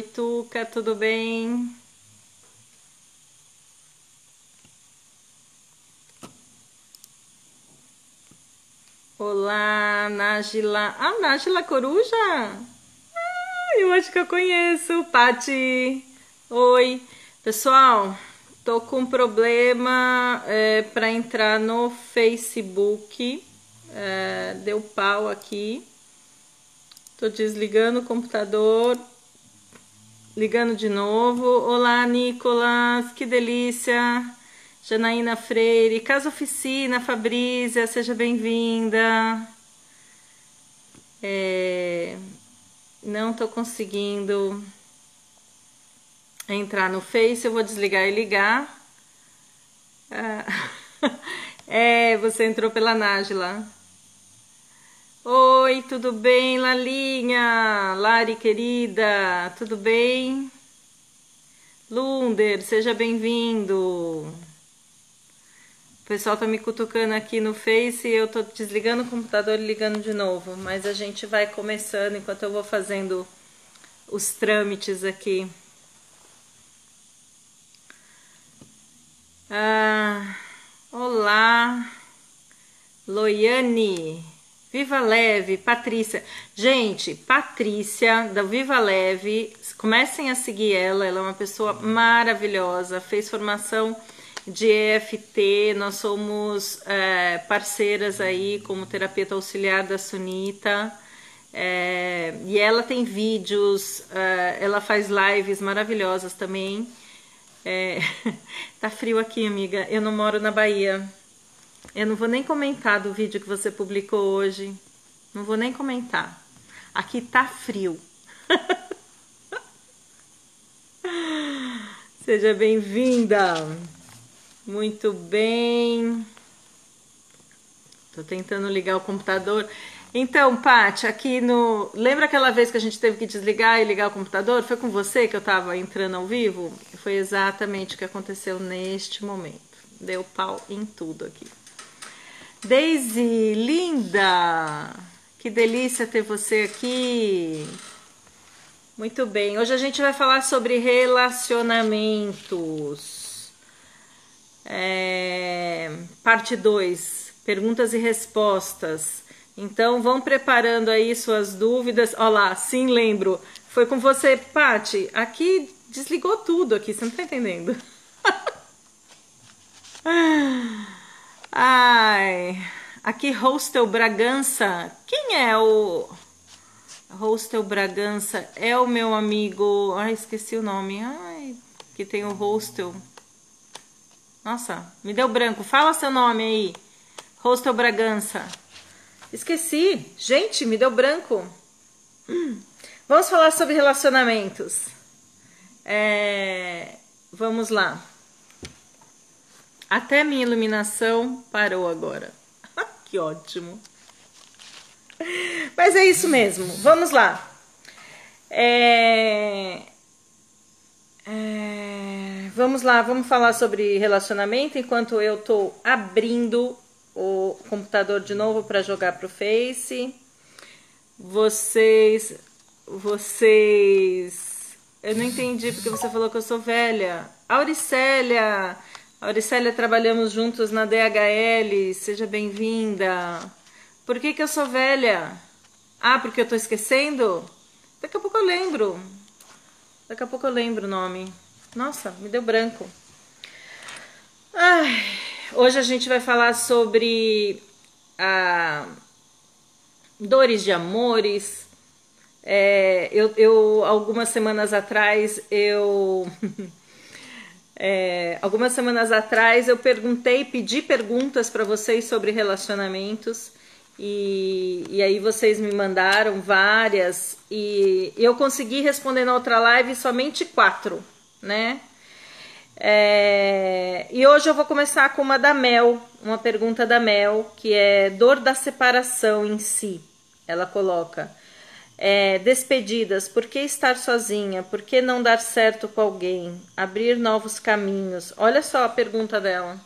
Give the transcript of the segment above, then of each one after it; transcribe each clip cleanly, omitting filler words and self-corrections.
Tuca, tudo bem? Olá, Nájila. Ah, Nájila Coruja? Eu acho que eu conheço. Pati. Oi. Pessoal, tô com problema para entrar no Facebook. Deu pau aqui. Tô desligando o computador. Ligando de novo. Olá, Nicolas. Que delícia. Janaína Freire, Casa Oficina, Fabrícia, seja bem-vinda. Não tô conseguindo entrar no Face, eu vou desligar e ligar. Você entrou pela Nájila. Oi, tudo bem, Lalinha? Lari, querida, tudo bem? Lunder, seja bem-vindo. O pessoal tá me cutucando aqui no Face e eu tô desligando o computador e ligando de novo. Mas a gente vai começando enquanto eu vou fazendo os trâmites aqui. Olá, Loiane, Viva Leve, Patrícia. Gente, Patrícia da Viva Leve, comecem a seguir ela. Ela é uma pessoa maravilhosa, fez formação de EFT, nós somos parceiras aí como terapeuta auxiliar da Sunita, e ela tem vídeos, ela faz lives maravilhosas também. Tá frio aqui, amiga, eu não moro na Bahia, eu não vou nem comentar do vídeo que você publicou hoje, não vou nem comentar, aqui tá frio. Seja bem-vinda. Muito bem. Tô tentando ligar o computador. Então, Paty, aqui no... Lembra aquela vez que a gente teve que desligar e ligar o computador? Foi com você que eu tava entrando ao vivo? Foi exatamente o que aconteceu neste momento. Deu pau em tudo aqui. Daisy, linda! Que delícia ter você aqui. Muito bem. Hoje a gente vai falar sobre relacionamentos. Parte 2, perguntas e respostas. Então vão preparando aí suas dúvidas. Olha lá, sim, lembro. Foi com você, Paty. Aqui desligou tudo aqui, você não tá entendendo. Ai, aqui Hostel Bragança. Quem é o Hostel Bragança? É o meu amigo. Ai, esqueci o nome. Ai, que tem o hostel. Nossa, me deu branco. Fala seu nome aí. Hostel Bragança. Esqueci. Gente, me deu branco. Vamos falar sobre relacionamentos. Vamos lá. Até minha iluminação parou agora. Que ótimo. Mas é isso mesmo. Vamos lá. Vamos lá, vamos falar sobre relacionamento enquanto eu tô abrindo o computador de novo para jogar pro Face. Vocês, eu não entendi porque você falou que eu sou velha. Auricélia, trabalhamos juntos na DHL, seja bem-vinda. Por que eu sou velha? Ah, porque eu tô esquecendo? Daqui a pouco eu lembro. Daqui a pouco eu lembro o nome. Nossa, me deu branco. Ai, hoje a gente vai falar sobre dores de amores. Algumas semanas atrás eu pedi perguntas para vocês sobre relacionamentos. E aí vocês me mandaram várias e eu consegui responder na outra live somente 4, né? E hoje eu vou começar com uma da Mel, uma pergunta da Mel, que é dor da separação em si. Ela coloca: despedidas, por que estar sozinha? Por que não dar certo com alguém? Abrir novos caminhos. Olha só a pergunta dela.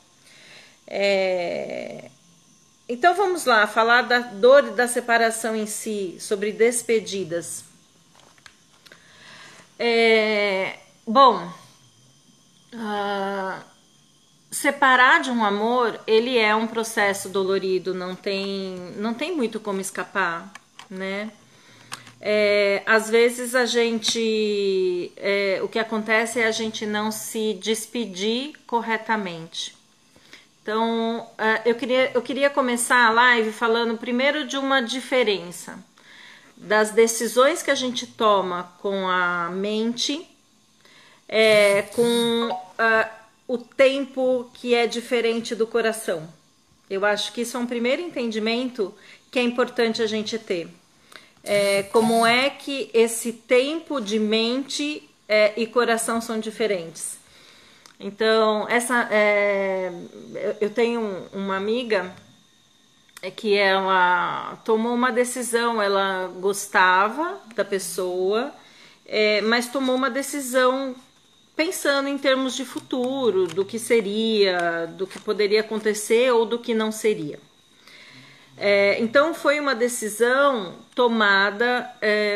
Então vamos lá, falar da dor e da separação em si, sobre despedidas. Bom, separar de um amor, ele é um processo dolorido, não tem muito como escapar, né? Às vezes a gente, o que acontece é a gente não se despedir corretamente. Então, eu queria começar a live falando primeiro de uma diferença das decisões que a gente toma com a mente, com o tempo que é diferente do coração. Eu acho que isso é um primeiro entendimento que é importante a gente ter. Como é que esse tempo de mente e coração são diferentes. Então, eu tenho uma amiga que ela tomou uma decisão, ela gostava da pessoa, mas tomou uma decisão pensando em termos de futuro, do que seria, do que poderia acontecer ou do que não seria. Então foi uma decisão tomada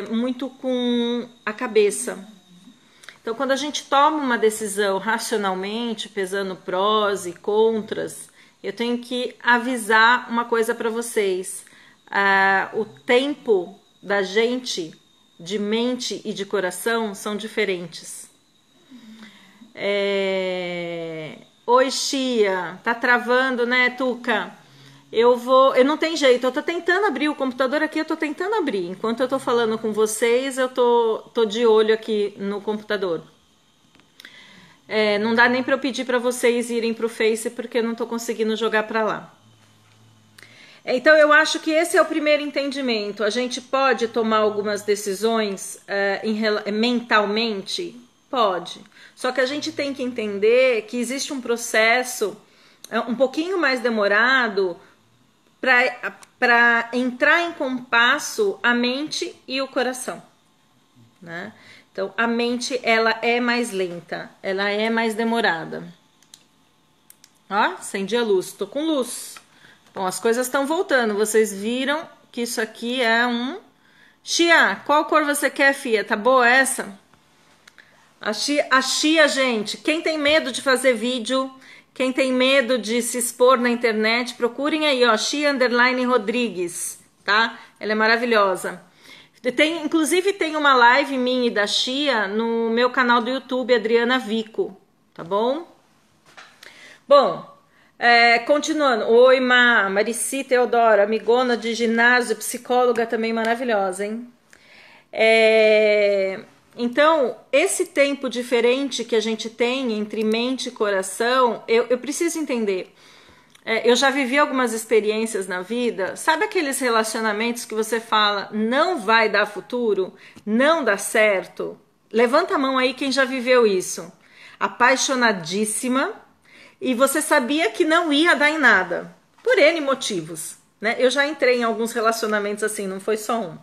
muito com a cabeça. Então, quando a gente toma uma decisão racionalmente, pesando prós e contras, eu tenho que avisar uma coisa para vocês. O tempo da gente, de mente e de coração, são diferentes. Oi, Chia, tá travando, né, Tuca? Eu não tem jeito, eu tô tentando abrir o computador aqui, eu tô tentando abrir. Enquanto eu tô falando com vocês, eu tô de olho aqui no computador. Não dá nem para eu pedir para vocês irem pro Face, porque eu não tô conseguindo jogar para lá. Então, eu acho que esse é o primeiro entendimento. A gente pode tomar algumas decisões mentalmente? Pode. Só que a gente tem que entender que existe um processo um pouquinho mais demorado para entrar em compasso a mente e o coração, né? Então, a mente, ela é mais lenta, ela é mais demorada. Ó, acendi a luz, tô com luz. Bom, as coisas estão voltando, vocês viram que isso aqui é um... Chia, qual cor você quer, fia? Tá boa essa? A Chia, gente, quem tem medo de fazer vídeo... Quem tem medo de se expor na internet, procurem aí, ó, Chia_Rodrigues, tá? Ela é maravilhosa. Inclusive tem uma live minha e da Chia no meu canal do YouTube, Adriana Vico, tá bom? Bom, continuando. Oi, Marici Teodoro, amigona de ginásio, psicóloga também maravilhosa, hein? Então, esse tempo diferente que a gente tem entre mente e coração, eu preciso entender. Eu já vivi algumas experiências na vida, sabe aqueles relacionamentos que você fala, não vai dar futuro, não dá certo? Levanta a mão aí quem já viveu isso. Apaixonadíssima, e você sabia que não ia dar em nada, por N motivos, né? Eu já entrei em alguns relacionamentos assim, não foi só um.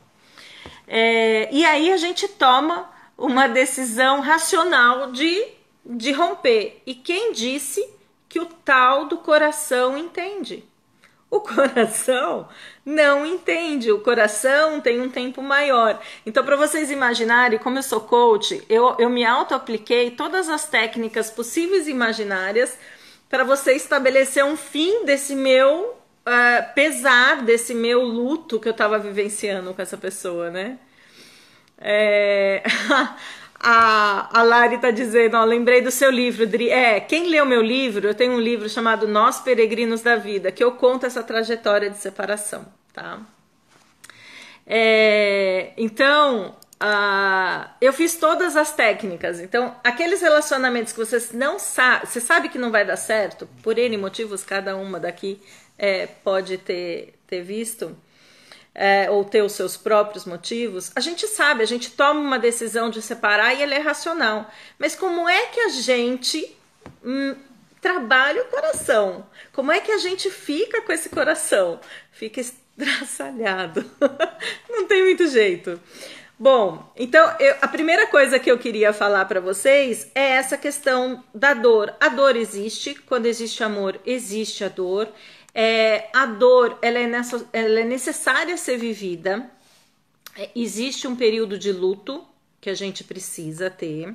E aí a gente toma uma decisão racional de romper. E quem disse que o tal do coração entende? O coração não entende. O coração tem um tempo maior. Então, para vocês imaginarem, como eu sou coach, eu me auto-apliquei todas as técnicas possíveis e imaginárias para você estabelecer um fim desse meu pesar, desse meu luto que eu estava vivenciando com essa pessoa, né? A Lari tá dizendo, ó, lembrei do seu livro, Dri. Quem leu meu livro, eu tenho um livro chamado Nós Peregrinos da Vida, que eu conto essa trajetória de separação, tá? Então, eu fiz todas as técnicas. Então, aqueles relacionamentos que você não sabe, você sabe que não vai dar certo, por N motivos, cada uma daqui pode ter visto, ou ter os seus próprios motivos, a gente sabe, a gente toma uma decisão de separar e ela é racional. Mas como é que a gente trabalha o coração? Como é que a gente fica com esse coração? Fica estraçalhado. Não tem muito jeito. Bom, então a primeira coisa que eu queria falar para vocês é essa questão da dor. A dor existe, quando existe amor, existe a dor. A dor, ela é necessária ser vivida. Existe um período de luto, que a gente precisa ter.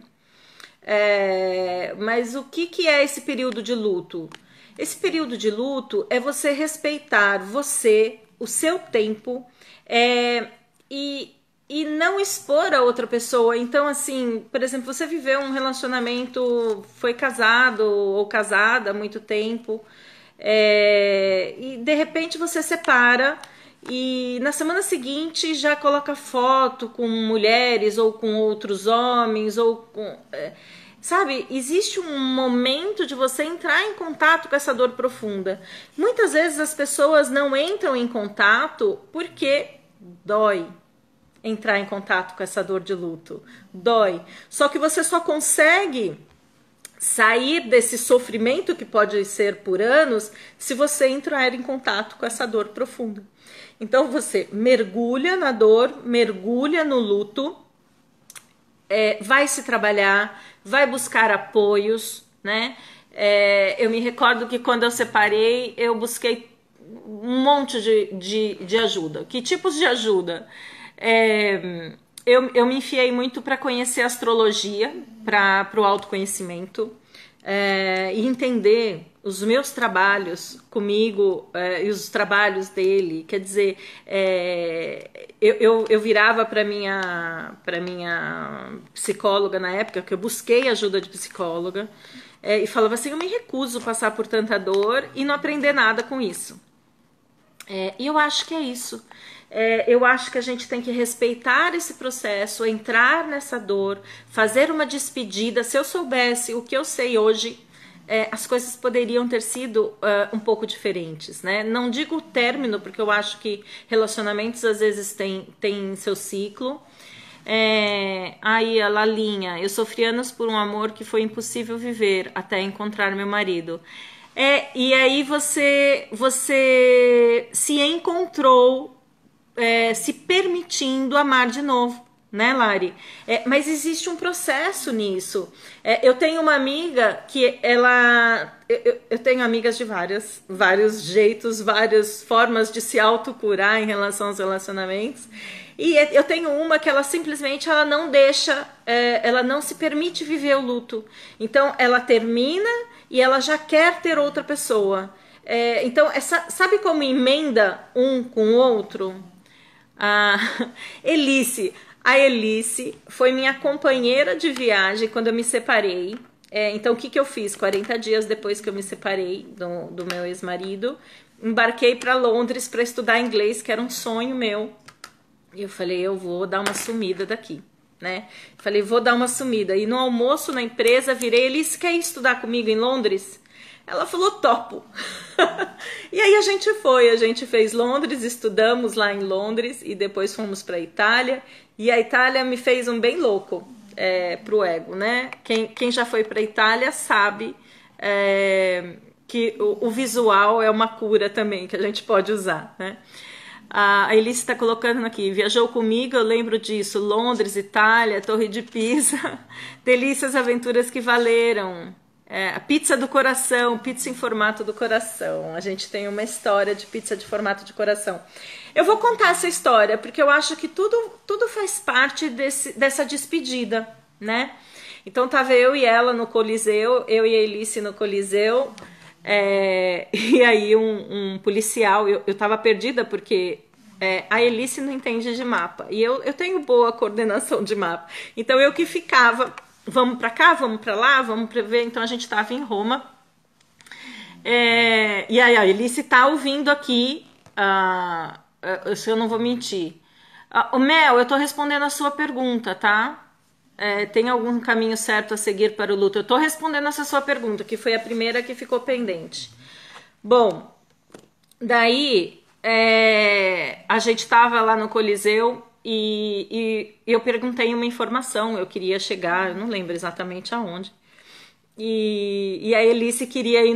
Mas o que é esse período de luto? Esse período de luto é você respeitar você, o seu tempo, e não expor a outra pessoa. Então, assim, por exemplo, você viveu um relacionamento, foi casado ou casada há muito tempo, e de repente você separa e na semana seguinte já coloca foto com mulheres ou com outros homens ou com... Sabe, existe um momento de você entrar em contato com essa dor profunda. Muitas vezes as pessoas não entram em contato porque dói entrar em contato com essa dor de luto. Dói. Só que você só consegue sair desse sofrimento, que pode ser por anos, se você entrar em contato com essa dor profunda. Então você mergulha na dor, mergulha no luto, vai se trabalhar, vai buscar apoios, né? Eu me recordo que quando eu separei, eu busquei um monte de ajuda. Que tipos de ajuda? Eu me enfiei muito para conhecer astrologia, para o autoconhecimento, e entender os meus trabalhos comigo e os trabalhos dele. Quer dizer, eu virava para minha psicóloga na época, que eu busquei ajuda de psicóloga, e falava assim: eu me recuso a passar por tanta dor e não aprender nada com isso. E eu acho que é isso. Eu acho que a gente tem que respeitar esse processo, entrar nessa dor, fazer uma despedida. Se eu soubesse o que eu sei hoje, as coisas poderiam ter sido um pouco diferentes, né? Não digo o término, porque eu acho que relacionamentos às vezes têm seu ciclo. Aí a Lalinha: eu sofri anos por um amor que foi impossível viver até encontrar meu marido. E aí você se encontrou se permitindo amar de novo, né, Lari? Mas existe um processo nisso. Eu tenho uma amiga que eu tenho amigas de vários jeitos, várias formas de se autocurar em relação aos relacionamentos. E eu tenho uma que ela simplesmente não deixa, ela não se permite viver o luto. Então ela termina e ela já quer ter outra pessoa. Então, sabe como emenda um com o outro? A Elice foi minha companheira de viagem quando eu me separei. Então, o que eu fiz? 40 dias depois que eu me separei do meu ex-marido, embarquei para Londres para estudar inglês, que era um sonho meu. E eu falei: eu vou dar uma sumida daqui, né? Falei: vou dar uma sumida. E no almoço na empresa, virei: Elice, quer ir estudar comigo em Londres? Ela falou: topo. E aí a gente fez Londres, estudamos lá em Londres e depois fomos para a Itália. E a Itália me fez um bem louco pro ego, né? Quem já foi para a Itália sabe que o visual é uma cura também que a gente pode usar, né? A Elice está colocando aqui: viajou comigo, eu lembro disso. Londres, Itália, Torre de Pisa. Delícias, aventuras que valeram. A pizza do coração, pizza em formato do coração. A gente tem uma história de pizza de formato de coração. Eu vou contar essa história porque eu acho que tudo faz parte dessa despedida, né? Então tava eu e ela no Coliseu, eu e a Elice no Coliseu, e aí um policial, eu tava perdida porque a Elice não entende de mapa e eu tenho boa coordenação de mapa. Então eu que ficava: vamos pra cá, vamos pra lá, vamos pra ver. Então a gente tava em Roma. E aí a Elice tá ouvindo aqui, se eu não vou mentir. O Mel, eu tô respondendo a sua pergunta, tá? Tem algum caminho certo a seguir para o luto? Eu tô respondendo essa sua pergunta, que foi a primeira que ficou pendente. Bom, daí a gente tava lá no Coliseu. E eu perguntei uma informação, eu queria chegar, eu não lembro exatamente aonde. E a Elice queria ir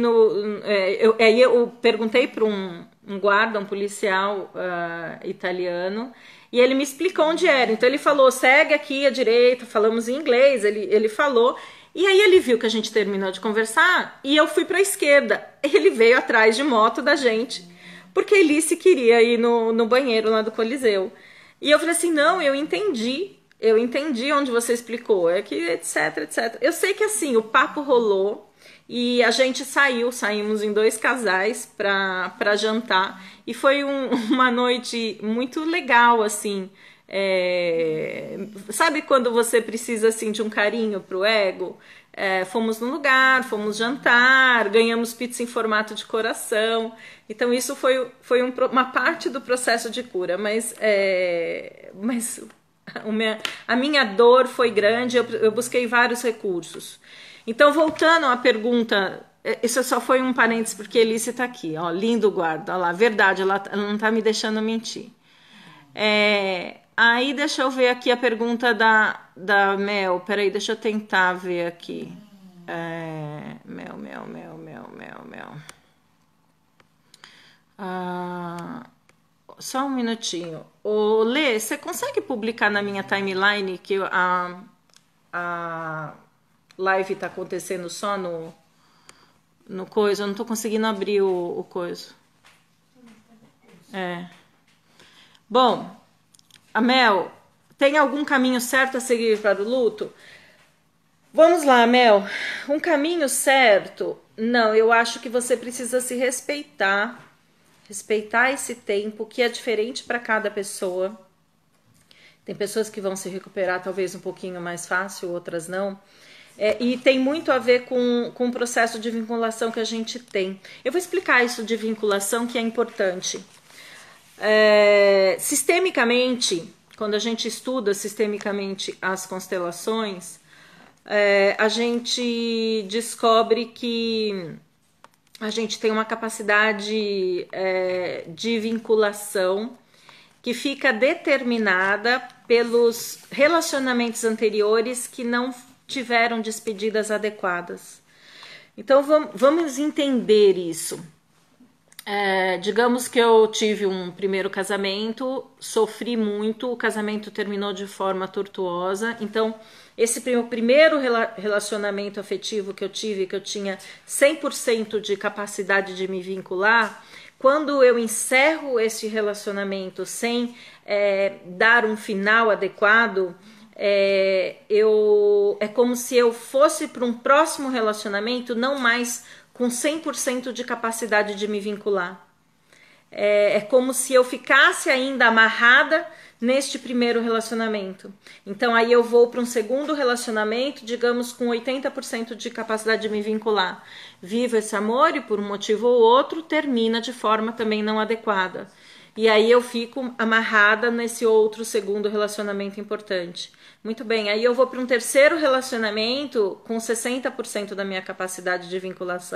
eu perguntei para um guarda, um policial italiano, e ele me explicou onde era. Então ele falou: segue aqui à direita, falamos em inglês, ele falou. E aí ele viu que a gente terminou de conversar e eu fui para a esquerda. Ele veio atrás de moto da gente, porque a Elice queria ir no banheiro lá do Coliseu. E eu falei assim: não, eu entendi. eu entendi onde você explicou, é que etc, etc. Eu sei que assim, o papo rolou e a gente saímos em 2 casais para jantar e foi uma noite muito legal, assim. Sabe quando você precisa assim de um carinho pro ego? Fomos no lugar, fomos jantar, ganhamos pizza em formato de coração. Então isso foi uma parte do processo de cura, mas a minha dor foi grande, eu busquei vários recursos. Então, voltando à pergunta, isso só foi um parênteses, porque Elice tá aqui, ó, lindo guarda, ó lá, verdade, ela não tá me deixando mentir. Aí, deixa eu ver aqui a pergunta da Mel, peraí, deixa eu tentar ver aqui. Mel. Só um minutinho. Ô, Lê, você consegue publicar na minha timeline que a live tá acontecendo só no coisa? Eu não tô conseguindo abrir o coisa. Bom, a Mel, tem algum caminho certo a seguir para o luto? Vamos lá, Mel. Um caminho certo? Não, eu acho que você precisa se respeitar. Respeitar esse tempo, que é diferente para cada pessoa. Tem pessoas que vão se recuperar talvez um pouquinho mais fácil, outras não. E tem muito a ver com o processo de vinculação que a gente tem. Eu vou explicar isso de vinculação, que é importante. Sistemicamente, quando a gente estuda sistemicamente as constelações, a gente descobre que a gente tem uma capacidade de vinculação que fica determinada pelos relacionamentos anteriores que não tiveram despedidas adequadas. Então vamos entender isso. Digamos que eu tive um primeiro casamento, sofri muito, o casamento terminou de forma tortuosa. Então, esse primeiro relacionamento afetivo que eu tive, que eu tinha 100% de capacidade de me vincular, quando eu encerro esse relacionamento sem dar um final adequado, é como se eu fosse para um próximo relacionamento não mais com 100% de capacidade de me vincular. É como se eu ficasse ainda amarrada neste primeiro relacionamento. Então aí eu vou para um segundo relacionamento, digamos com 80% de capacidade de me vincular. Vivo esse amor e por um motivo ou outro termina de forma também não adequada. E aí eu fico amarrada nesse outro segundo relacionamento importante. Muito bem, aí eu vou para um terceiro relacionamento com 60% da minha capacidade de vinculação.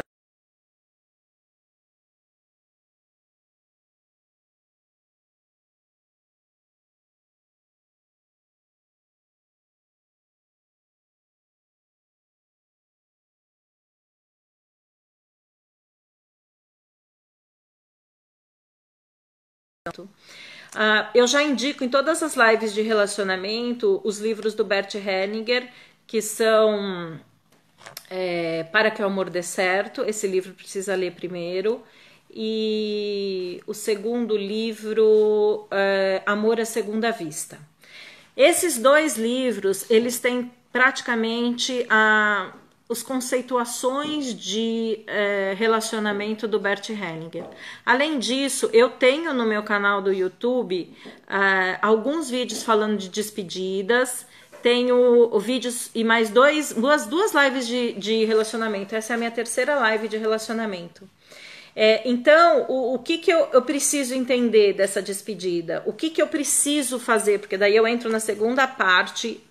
Eu já indico em todas as lives de relacionamento os livros do Bert Hellinger, que são Para que o Amor Dê Certo. Esse livro precisa ler primeiro. E o segundo livro, Amor à Segunda Vista. Esses 2 livros, eles têm praticamente as conceituações de relacionamento do Bert Hellinger. Além disso, eu tenho no meu canal do YouTube alguns vídeos falando de despedidas, tenho vídeos e mais duas lives de relacionamento. Essa é a minha terceira live de relacionamento. Então, o que eu preciso entender dessa despedida? O que eu preciso fazer? Porque daí eu entro na segunda parte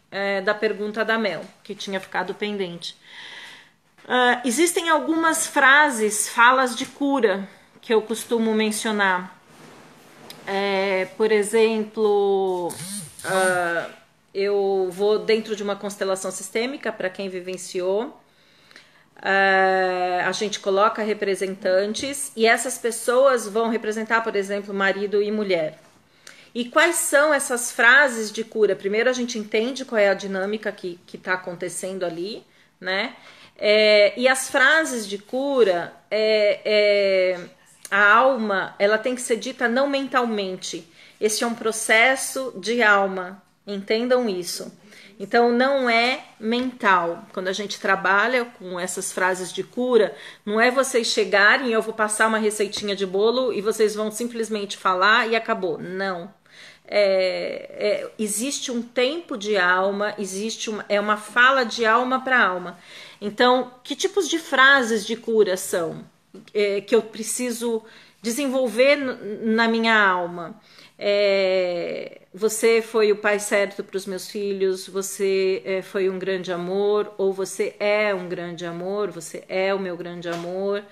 da pergunta da Mel, que tinha ficado pendente. Existem algumas falas de cura, que eu costumo mencionar. Por exemplo, eu vou dentro de uma constelação sistêmica, para quem vivenciou. A gente coloca representantes e essas pessoas vão representar, por exemplo, marido e mulher. E quais são essas frases de cura? Primeiro a gente entende qual é a dinâmica que está acontecendo ali, né? E as frases de cura, a alma, ela tem que ser dita não mentalmente. Esse é um processo de alma, Entendam isso. Então não é mental. Quando a gente trabalha com essas frases de cura, não é vocês chegarem e eu vou passar uma receitinha de bolo e vocês vão simplesmente falar e acabou. Não. Existe um tempo de alma, é uma fala de alma para alma. Então, que tipos de frases de cura são que eu preciso desenvolver na minha alma? Você foi o pai certo para os meus filhos, você foi um grande amor, ou você é um grande amor, você é o meu grande amor.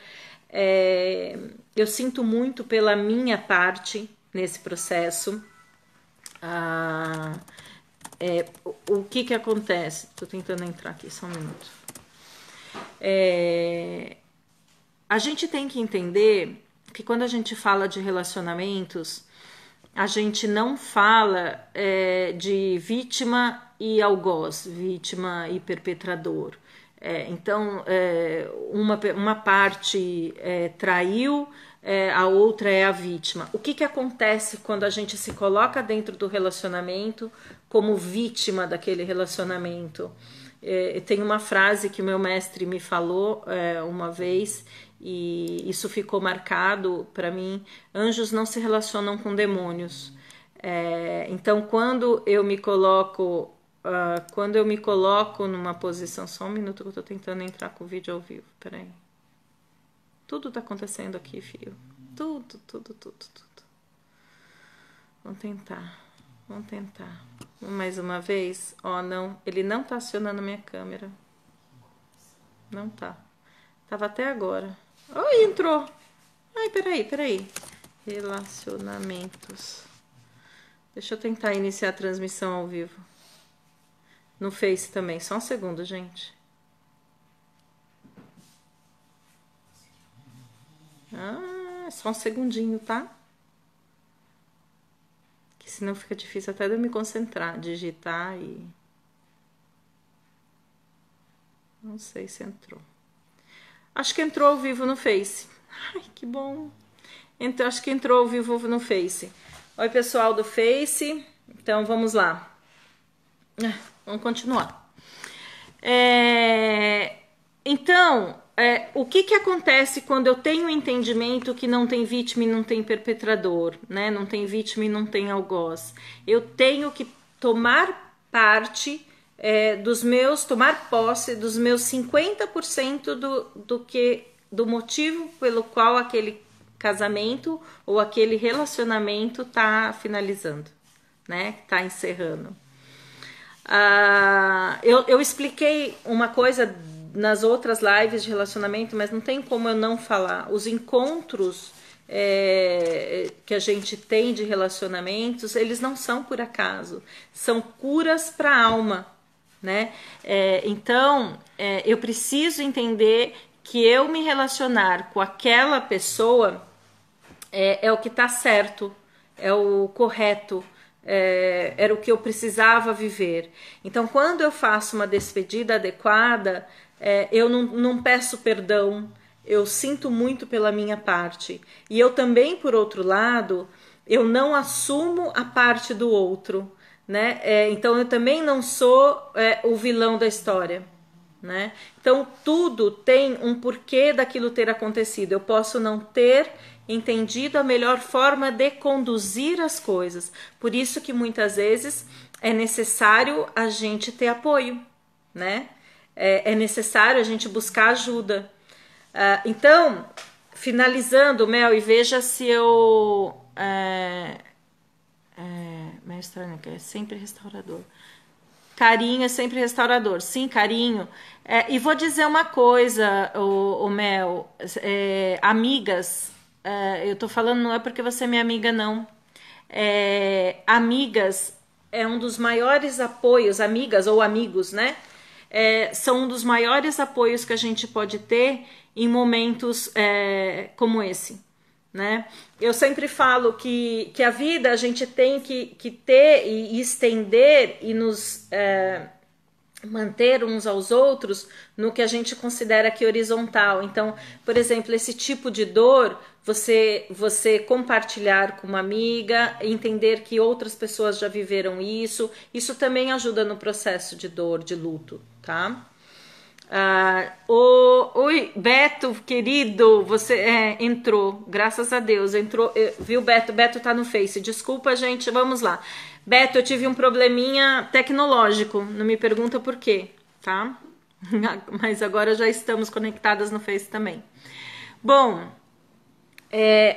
Eu sinto muito pela minha parte nesse processo. O que acontece? Tô tentando entrar aqui, só um minuto. A gente tem que entender que quando a gente fala de relacionamentos, a gente não fala de vítima e algoz, vítima e perpetrador. Então, uma parte traiu, a outra é a vítima. O que acontece quando a gente se coloca dentro do relacionamento como vítima daquele relacionamento? Tem uma frase que o meu mestre me falou uma vez, e isso ficou marcado para mim: anjos não se relacionam com demônios. Então, quando eu me coloco numa posição... Só um minuto que eu tô tentando entrar com o vídeo ao vivo, peraí. Tudo tá acontecendo aqui, filho. Tudo. Vamos tentar. Mais uma vez. Não, ele não tá acionando a minha câmera. Não tá. Tava até agora. Oi, entrou. Ai, peraí. Relacionamentos. Deixa eu tentar iniciar a transmissão ao vivo. No Face também. Só um segundo, gente. Só um segundinho, tá? Que senão fica difícil até de eu me concentrar, digitar e... Não sei se entrou. Acho que entrou ao vivo no Face. Ai, que bom. Então, acho que entrou ao vivo no Face. Oi, pessoal do Face. Então, vamos lá. Vamos continuar. Então, o que acontece quando eu tenho um entendimento que não tem vítima e não tem perpetrador, né? Não tem vítima e não tem algoz. Eu tenho que tomar parte tomar posse dos meus 50% do motivo pelo qual aquele casamento ou aquele relacionamento tá finalizando, né? Tá encerrando. Eu expliquei uma coisa nas outras lives de relacionamento, mas não tem como eu não falar. Os encontros que a gente tem de relacionamentos, eles não são por acaso, são curas para a alma, né? Então, eu preciso entender que eu me relacionar com aquela pessoa é o que está certo, é o correto, era o que eu precisava viver. Então, quando eu faço uma despedida adequada, eu não peço perdão, eu sinto muito pela minha parte. E eu também, por outro lado, eu não assumo a parte do outro, né? Então, eu também não sou o vilão da história, né? Então, tudo tem um porquê daquilo ter acontecido. Eu posso não ter entendido a melhor forma de conduzir as coisas. Por isso que muitas vezes é necessário a gente ter apoio, né? É necessário a gente buscar ajuda. Então, finalizando, Mel, e veja se eu... meio estranho, que é sempre restaurador. Carinho é sempre restaurador. Sim, carinho. E vou dizer uma coisa, o Mel. Amigas, eu tô falando, não é porque você é minha amiga, não. Amigas é um dos maiores apoios, amigas ou amigos, né? São um dos maiores apoios que a gente pode ter em momentos como esse, né? Eu sempre falo que a vida a gente tem que ter e estender e nos manter uns aos outros no que a gente considera que horizontal. Então, por exemplo, esse tipo de dor, você compartilhar com uma amiga, entender que outras pessoas já viveram isso também ajuda no processo de dor, de luto, tá? Oi, Beto, querido, você entrou, graças a Deus, entrou, viu, Beto? Beto tá no Face, desculpa, gente, vamos lá. Beto, eu tive um probleminha tecnológico, não me pergunta por quê, tá? Mas agora já estamos conectadas no Face também. Bom,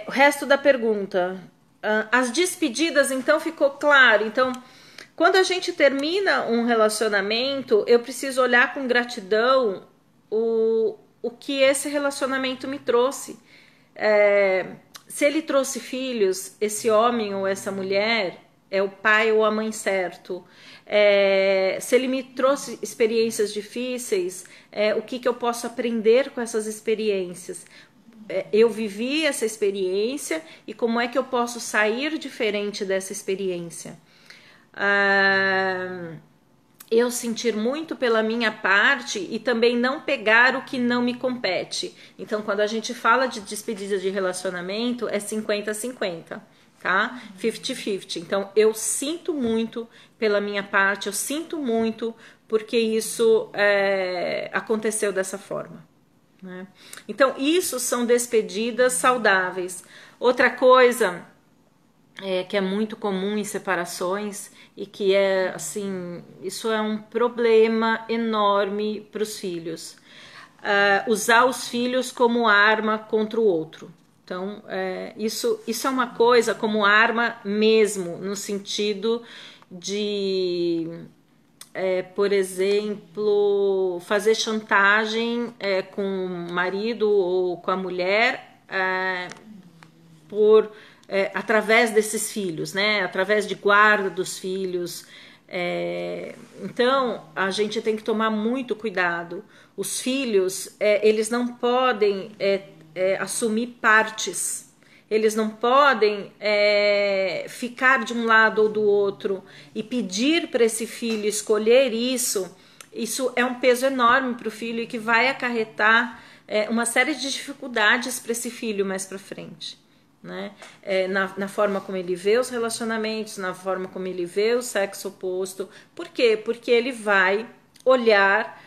o resto da pergunta. As despedidas, então, ficou claro. Então, quando a gente termina um relacionamento, eu preciso olhar com gratidão o que esse relacionamento me trouxe. Se ele trouxe filhos, esse homem ou essa mulher é o pai ou a mãe certo. Se ele me trouxe experiências difíceis, o que eu posso aprender com essas experiências? Eu vivi essa experiência e como é que eu posso sair diferente dessa experiência? Eu sentir muito pela minha parte e também não pegar o que não me compete. Então, quando a gente fala de despedida de relacionamento, é 50-50, tá? 50-50. Então, eu sinto muito pela minha parte, eu sinto muito porque isso aconteceu dessa forma, né? Então, isso são despedidas saudáveis. Outra coisa que é muito comum em separações e que assim, isso é um problema enorme para os filhos. Usar os filhos como arma contra o outro. Então, isso é uma coisa como arma mesmo, no sentido de, por exemplo, fazer chantagem com o marido ou com a mulher através desses filhos, né? Através de guarda dos filhos. Então, a gente tem que tomar muito cuidado. Os filhos, eles não podem assumir partes. Eles não podem ficar de um lado ou do outro e pedir para esse filho escolher isso. Isso é um peso enorme para o filho e que vai acarretar uma série de dificuldades para esse filho mais para frente. Né? Na forma como ele vê os relacionamentos, na forma como ele vê o sexo oposto. Por quê? Porque ele vai olhar,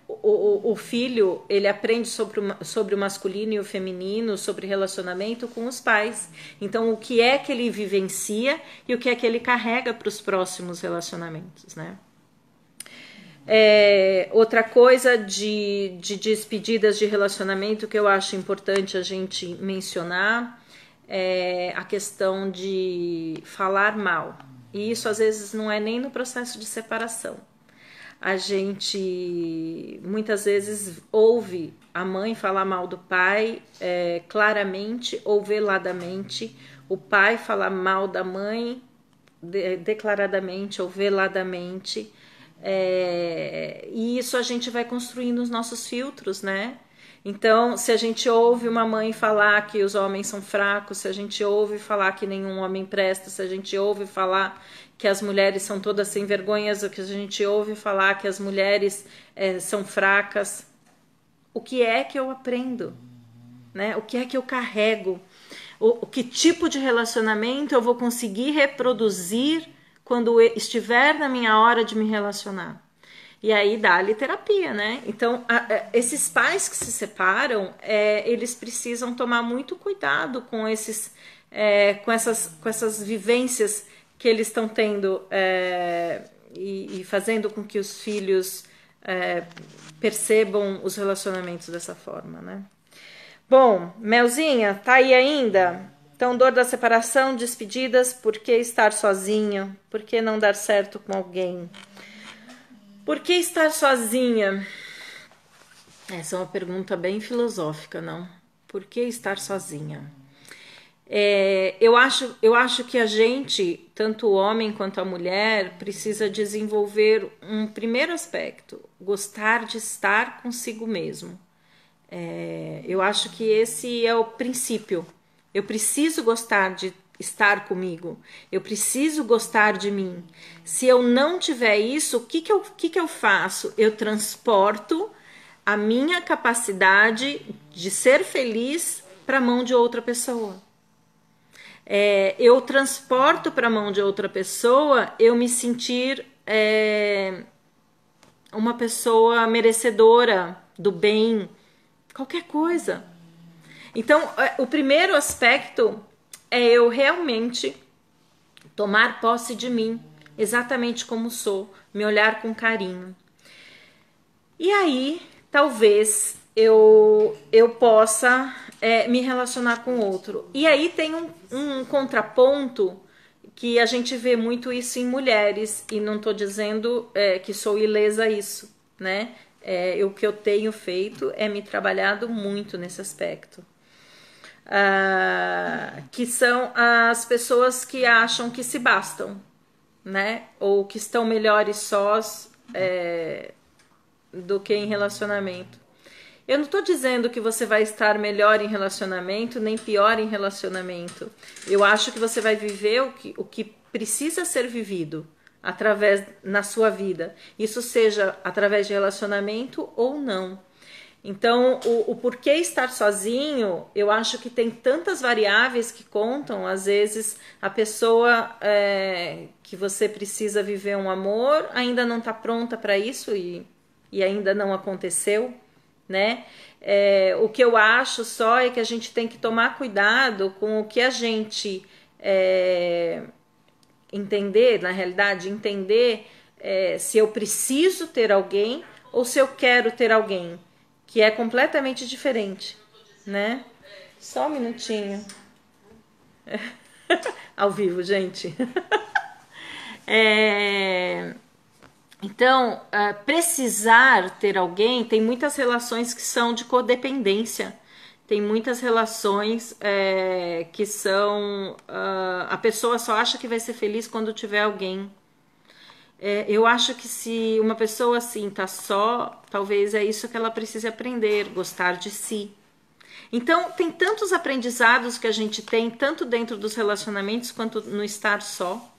o filho, ele aprende sobre o masculino e o feminino, sobre relacionamento com os pais. Então, o que é que ele vivencia e o que é que ele carrega para os próximos relacionamentos, né? Outra coisa de despedidas de relacionamento que eu acho importante a gente mencionar é a questão de falar mal. E isso às vezes não é nem no processo de separação. A gente muitas vezes ouve a mãe falar mal do pai claramente ou veladamente, o pai falar mal da mãe declaradamente ou veladamente. E isso a gente vai construindo os nossos filtros, né? Então, se a gente ouve uma mãe falar que os homens são fracos, se a gente ouve falar que nenhum homem presta, se a gente ouve falar que as mulheres são todas sem vergonhas, ou que a gente ouve falar que as mulheres são fracas, o que é que eu aprendo? Né? O que é que eu carrego? Que tipo de relacionamento eu vou conseguir reproduzir quando estiver na minha hora de me relacionar? E aí dá-lhe terapia, né? Então, esses pais que se separam, eles precisam tomar muito cuidado com com essas vivências que eles estão tendo e fazendo com que os filhos percebam os relacionamentos dessa forma, né? Bom, Melzinha, tá aí ainda? Então, dor da separação, despedidas, por que estar sozinha? Por que não dar certo com alguém? Por que estar sozinha? Essa é uma pergunta bem filosófica, não? Por que estar sozinha? Eu acho que a gente, tanto o homem quanto a mulher, precisa desenvolver um primeiro aspecto, gostar de estar consigo mesmo. Eu acho que esse é o princípio. Eu preciso gostar de estar comigo. Eu preciso gostar de mim. Se eu não tiver isso, o que eu faço? Eu transporto a minha capacidade de ser feliz para a mão de outra pessoa. Eu transporto para a mão de outra pessoa eu me sentir uma pessoa merecedora do bem, qualquer coisa. Então, o primeiro aspecto é eu realmente tomar posse de mim, exatamente como sou, me olhar com carinho. E aí, talvez eu possa me relacionar com outro. E aí tem um contraponto que a gente vê muito isso em mulheres, e não estou dizendo que sou ilesa a isso, né? O que eu tenho feito é me trabalhado muito nesse aspecto. Que são as pessoas que acham que se bastam, né? Ou que estão melhores sós do que em relacionamento. Eu não estou dizendo que você vai estar melhor em relacionamento, nem pior em relacionamento. Eu acho que você vai viver o que precisa ser vivido na sua vida. Isso seja através de relacionamento ou não. Então, o porquê estar sozinho, eu acho que tem tantas variáveis que contam. Às vezes, a pessoa que você precisa viver um amor ainda não está pronta para isso e ainda não aconteceu, né? O que eu acho só é que a gente tem que tomar cuidado com o que a gente entender, na realidade, se eu preciso ter alguém ou se eu quero ter alguém, que é completamente diferente, né? Só um minutinho. Ao vivo, gente. Então, precisar ter alguém, tem muitas relações que são de codependência. Tem muitas relações que são... a pessoa só acha que vai ser feliz quando tiver alguém. Eu acho que se uma pessoa assim tá só, talvez é isso que ela precise aprender, gostar de si. Então, tem tantos aprendizados que a gente tem, tanto dentro dos relacionamentos quanto no estar só,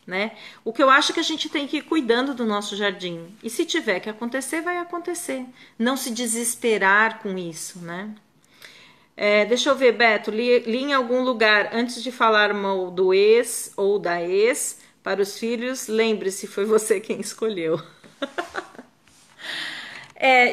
né? O que eu acho que a gente tem que ir cuidando do nosso jardim. E se tiver que acontecer, vai acontecer. Não se desesperar com isso, né? Deixa eu ver, Beto, li em algum lugar, antes de falar mal do ex ou da ex, para os filhos, lembre-se, foi você quem escolheu.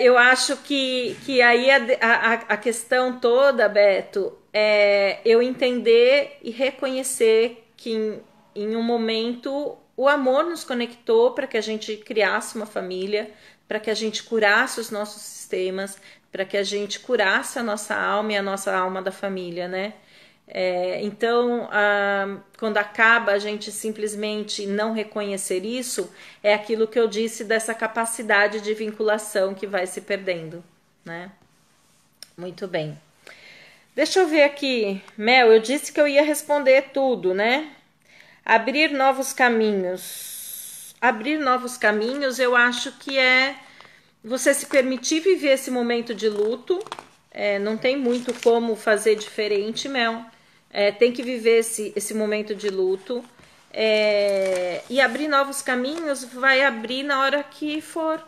Eu acho que aí a questão toda, Beto, é eu entender e reconhecer que em um momento o amor nos conectou para que a gente criasse uma família, para que a gente curasse os nossos sistemas, para que a gente curasse a nossa alma e a nossa alma da família, né? Então, quando acaba a gente simplesmente não reconhecer isso, é aquilo que eu disse dessa capacidade de vinculação que vai se perdendo, né? Muito bem. Deixa eu ver aqui. Mel, eu disse que eu ia responder tudo, né? Abrir novos caminhos. Abrir novos caminhos, eu acho que é você se permitir viver esse momento de luto. Não tem muito como fazer diferente, Mel. Tem que viver esse momento de luto. E abrir novos caminhos vai abrir na hora que for,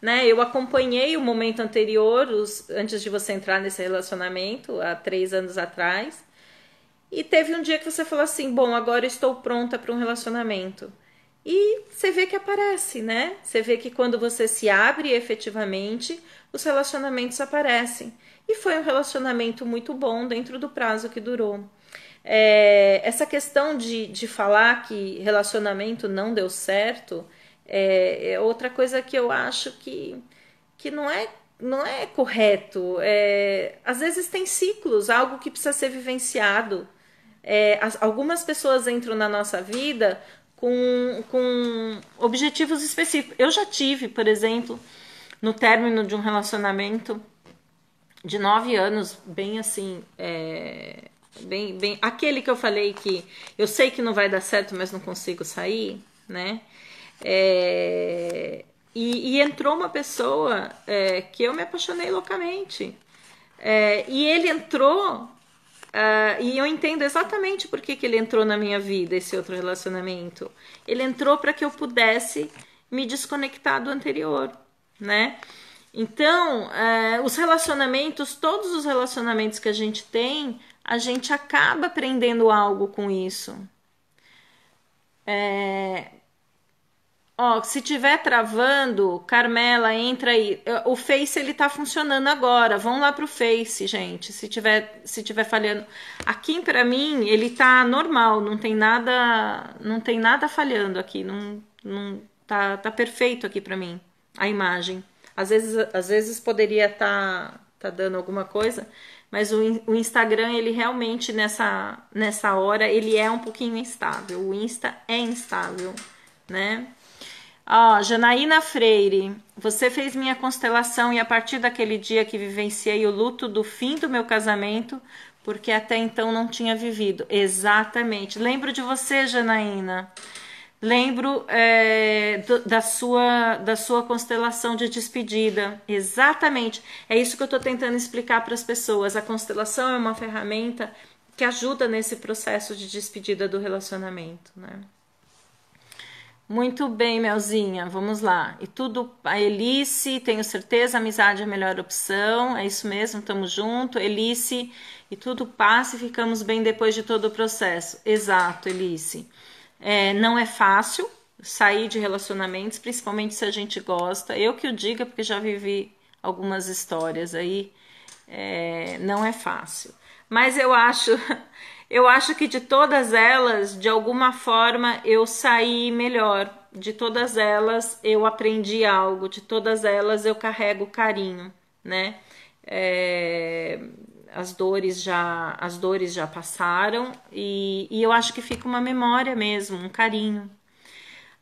né? Eu acompanhei o momento anterior, antes de você entrar nesse relacionamento, há 3 anos atrás. E teve um dia que você falou assim, bom, agora eu estou pronta para um relacionamento. E você vê que aparece, né? Você vê que quando você se abre efetivamente, os relacionamentos aparecem. E foi um relacionamento muito bom dentro do prazo que durou. Essa questão de falar que relacionamento não deu certo é outra coisa que eu acho que não é correto. Às vezes tem ciclos, algo que precisa ser vivenciado. Algumas pessoas entram na nossa vida com objetivos específicos. Eu já tive, por exemplo, no término de um relacionamento de 9 anos, bem assim, bem aquele que eu falei que eu sei que não vai dar certo, mas não consigo sair, né? E entrou uma pessoa que eu me apaixonei loucamente. E ele entrou E eu entendo exatamente por que ele entrou na minha vida, esse outro relacionamento. Ele entrou para que eu pudesse me desconectar do anterior, né? Então, os relacionamentos, todos os relacionamentos que a gente tem, a gente acaba aprendendo algo com isso. Ó, se tiver travando, Carmela, entra aí. O Face, ele tá funcionando agora. Vão lá pro Face, gente. Se tiver falhando. Aqui, pra mim, ele tá normal. Não tem nada falhando aqui. Não tá perfeito aqui pra mim, a imagem. Às vezes poderia tá dando alguma coisa, mas o Instagram, ele realmente, nessa hora, ele é um pouquinho instável. O Insta é instável, né? Ó, Janaína Freire, você fez minha constelação e a partir daquele dia que vivenciei o luto do fim do meu casamento, porque até então não tinha vivido. Exatamente. Lembro de você, Janaína. Lembro da sua constelação de despedida. Exatamente. É isso que eu estou tentando explicar para as pessoas. A constelação é uma ferramenta que ajuda nesse processo de despedida do relacionamento, né? Muito bem, Melzinha, vamos lá. E tudo, a Elice, tenho certeza, amizade é a melhor opção, é isso mesmo, estamos junto. Elice, e tudo passa e ficamos bem depois de todo o processo. Exato, Elice. Não é fácil sair de relacionamentos, principalmente se a gente gosta. Eu que o diga, porque já vivi algumas histórias aí, não é fácil. Mas eu acho que de todas elas, de alguma forma, eu saí melhor. De todas elas, eu aprendi algo. De todas elas, eu carrego carinho, né? As dores já passaram e eu acho que fica uma memória mesmo, um carinho.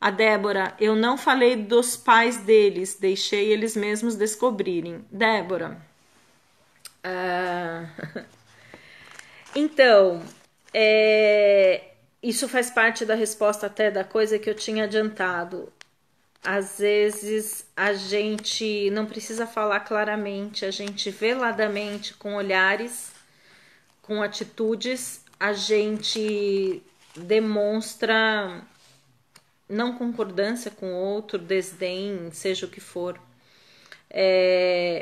A Débora, eu não falei dos pais deles, deixei eles mesmos descobrirem. Débora, então, isso faz parte da resposta até da coisa que eu tinha adiantado. Às vezes a gente não precisa falar claramente, a gente veladamente, com olhares, com atitudes, a gente demonstra não concordância com o outro, desdém, seja o que for.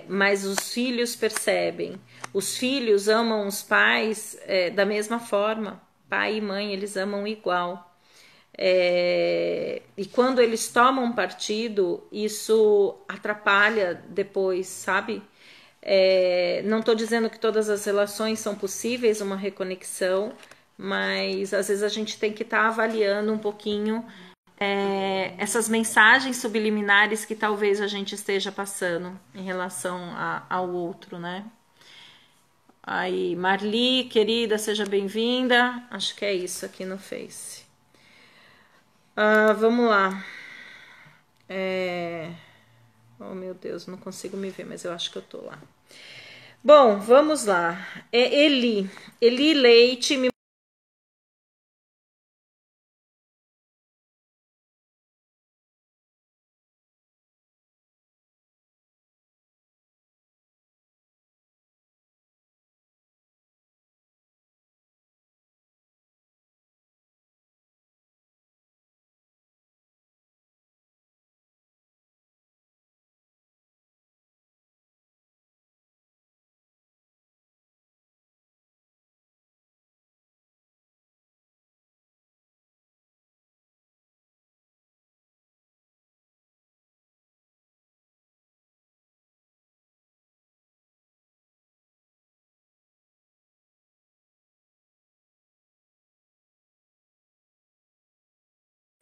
Mas os filhos percebem. Os filhos amam os pais da mesma forma. Pai e mãe, eles amam igual. E quando eles tomam partido, isso atrapalha depois, sabe? Não estou dizendo que todas as relações são possíveis, uma reconexão, mas às vezes a gente tem que estar avaliando um pouquinho essas mensagens subliminares que talvez a gente esteja passando em relação ao outro, né? Aí, Marli, querida, seja bem-vinda. Acho que é isso aqui no Face. Vamos lá. Oh, meu Deus, não consigo me ver, mas eu acho que eu tô lá. Bom, vamos lá. Eli Leite me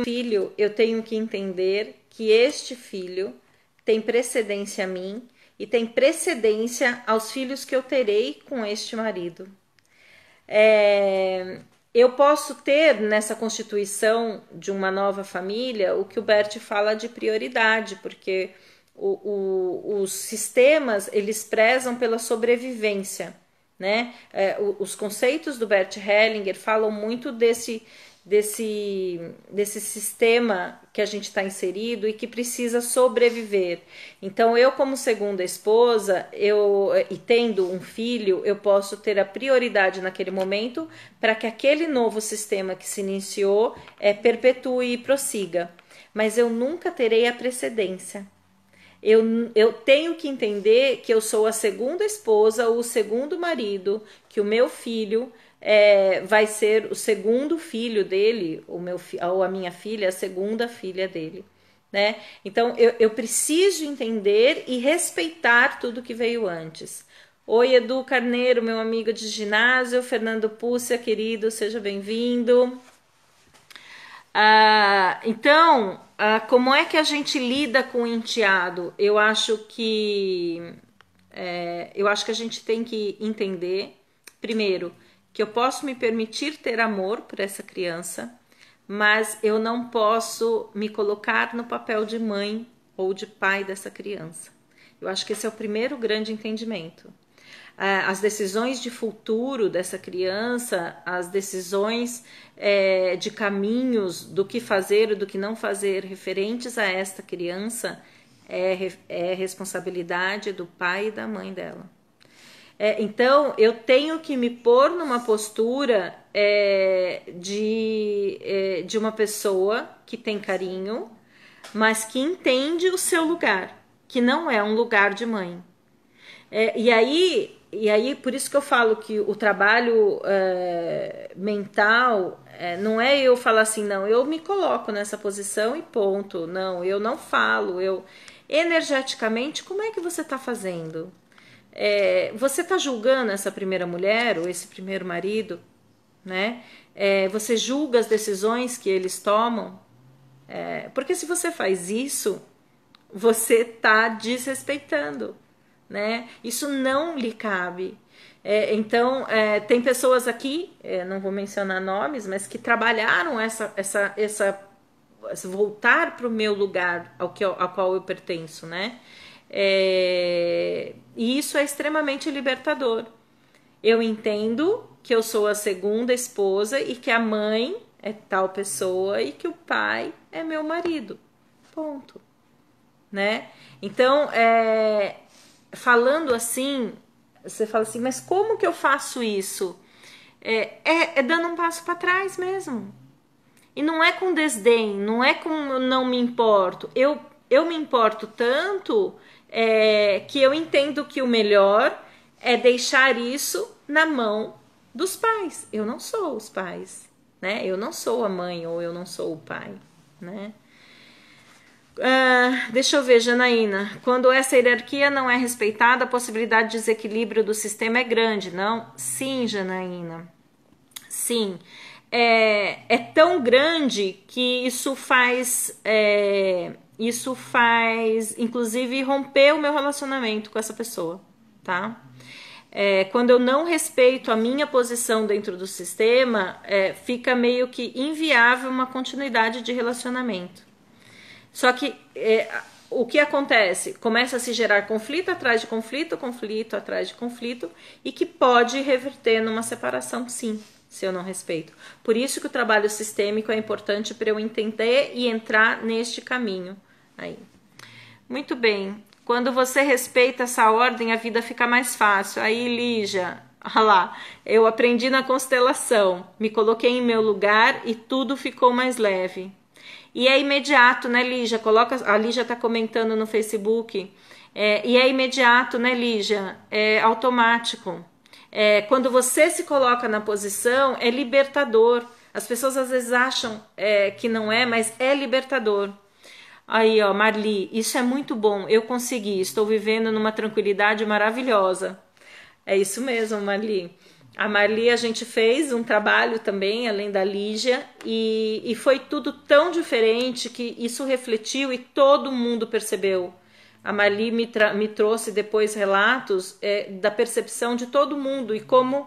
filho, eu tenho que entender que este filho tem precedência a mim e tem precedência aos filhos que eu terei com este marido. Eu posso ter nessa constituição de uma nova família o que o Bert fala de prioridade, porque os sistemas, eles prezam pela sobrevivência, né? Os conceitos do Bert Hellinger falam muito desse sistema que a gente está inserido e que precisa sobreviver. Então, eu como segunda esposa, e tendo um filho, eu posso ter a prioridade naquele momento para que aquele novo sistema que se iniciou perpetue e prossiga. Mas eu nunca terei a precedência. Eu tenho que entender que eu sou a segunda esposa ou o segundo marido, que o meu filho vai ser o segundo filho dele, ou a minha filha, a segunda filha dele, né? Então, eu preciso entender e respeitar tudo que veio antes. Oi, Edu Carneiro, meu amigo de ginásio, Fernando Púcia, querido, seja bem-vindo. Então, como é que a gente lida com o enteado? Eu acho que a gente tem que entender, primeiro, que eu posso me permitir ter amor por essa criança, mas eu não posso me colocar no papel de mãe ou de pai dessa criança. Eu acho que esse é o primeiro grande entendimento. As decisões de futuro dessa criança, as decisões de caminhos do que fazer e do que não fazer referentes a esta criança é responsabilidade do pai e da mãe dela. Então, eu tenho que me pôr numa postura de uma pessoa que tem carinho, mas que entende o seu lugar, que não é um lugar de mãe. E aí, por isso que eu falo que o trabalho mental não é eu falar assim, não, eu me coloco nessa posição e ponto. Não, eu não falo. Energeticamente, como é que você está fazendo? Você está julgando essa primeira mulher ou esse primeiro marido, né? Você julga as decisões que eles tomam? Porque se você faz isso, você está desrespeitando, né? Isso não lhe cabe. Então, tem pessoas aqui, não vou mencionar nomes, mas que trabalharam essa voltar para o meu lugar ao qual eu pertenço, né? E isso é extremamente libertador. Eu entendo que eu sou a segunda esposa e que a mãe é tal pessoa e que o pai é meu marido. Ponto. Né? Então, falando assim, você fala assim, mas como que eu faço isso? Dando um passo para trás mesmo. E não é com desdém, não é com não me importo. Eu me importo tanto que eu entendo que o melhor é deixar isso na mão dos pais. Eu não sou os pais, né? Eu não sou a mãe ou eu não sou o pai, né? Deixa eu ver, Janaína. Quando essa hierarquia não é respeitada, a possibilidade de desequilíbrio do sistema é grande, não? Sim, Janaína. Sim. É tão grande que isso faz, inclusive, romper o meu relacionamento com essa pessoa, tá? Quando eu não respeito a minha posição dentro do sistema, fica meio que inviável uma continuidade de relacionamento. Só que o que acontece? Começa a se gerar conflito atrás de conflito, conflito atrás de conflito, e que pode reverter numa separação, sim, se eu não respeito. Por isso que o trabalho sistêmico é importante para eu entender e entrar neste caminho. Aí. Muito bem. Quando você respeita essa ordem, a vida fica mais fácil. Aí, Lígia, olha lá, eu aprendi na constelação, me coloquei em meu lugar e tudo ficou mais leve. E é imediato, né, Lígia? A Lígia está comentando no Facebook. E é imediato, né, Lígia? É automático. Quando você se coloca na posição, é libertador. As pessoas às vezes acham que não é, mas é libertador. Aí, ó, Marli, isso é muito bom. Eu consegui, estou vivendo numa tranquilidade maravilhosa. É isso mesmo, Marli. A Marli, a gente fez um trabalho também, além da Lígia, e foi tudo tão diferente que isso refletiu e todo mundo percebeu. A Marli me trouxe depois relatos da percepção de todo mundo e como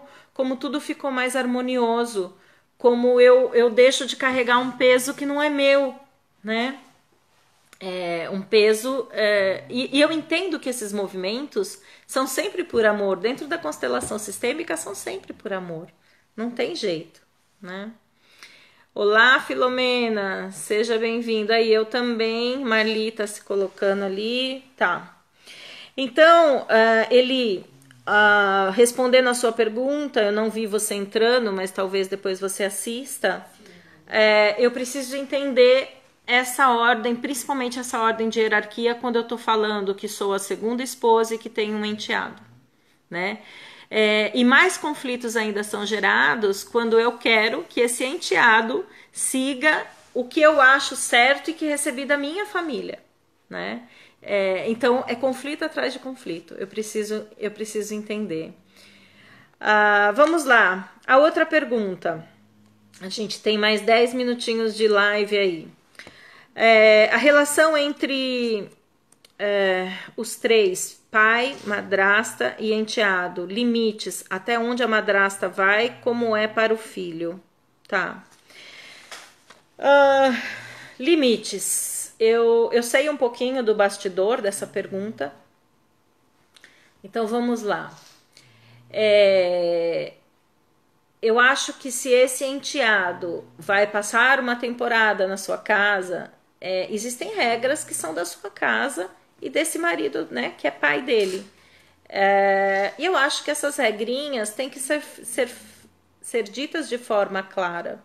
tudo ficou mais harmonioso, como eu deixo de carregar um peso que não é meu, né? Um peso, e eu entendo que esses movimentos são sempre por amor, dentro da constelação sistêmica são sempre por amor, não tem jeito, né? Olá, Filomena, seja bem-vinda. Aí eu também, Marli tá se colocando ali, tá. Então, respondendo a sua pergunta, eu não vi você entrando, mas talvez depois você assista. Eu preciso entender essa ordem, principalmente essa ordem de hierarquia, quando eu tô falando que sou a segunda esposa e que tenho um enteado, né? E mais conflitos ainda são gerados quando eu quero que esse enteado siga o que eu acho certo e que recebi da minha família, né? Então é conflito atrás de conflito. Eu preciso entender. Vamos lá. A outra pergunta. A gente tem mais 10 minutinhos de live aí. A relação entre os três, pai, madrasta e enteado, limites, até onde a madrasta vai, como é para o filho, tá? Limites, eu sei um pouquinho do bastidor dessa pergunta, então vamos lá. Eu acho que se esse enteado vai passar uma temporada na sua casa, existem regras que são da sua casa e desse marido, né, que é pai dele. E eu acho que essas regrinhas têm que ser ditas de forma clara.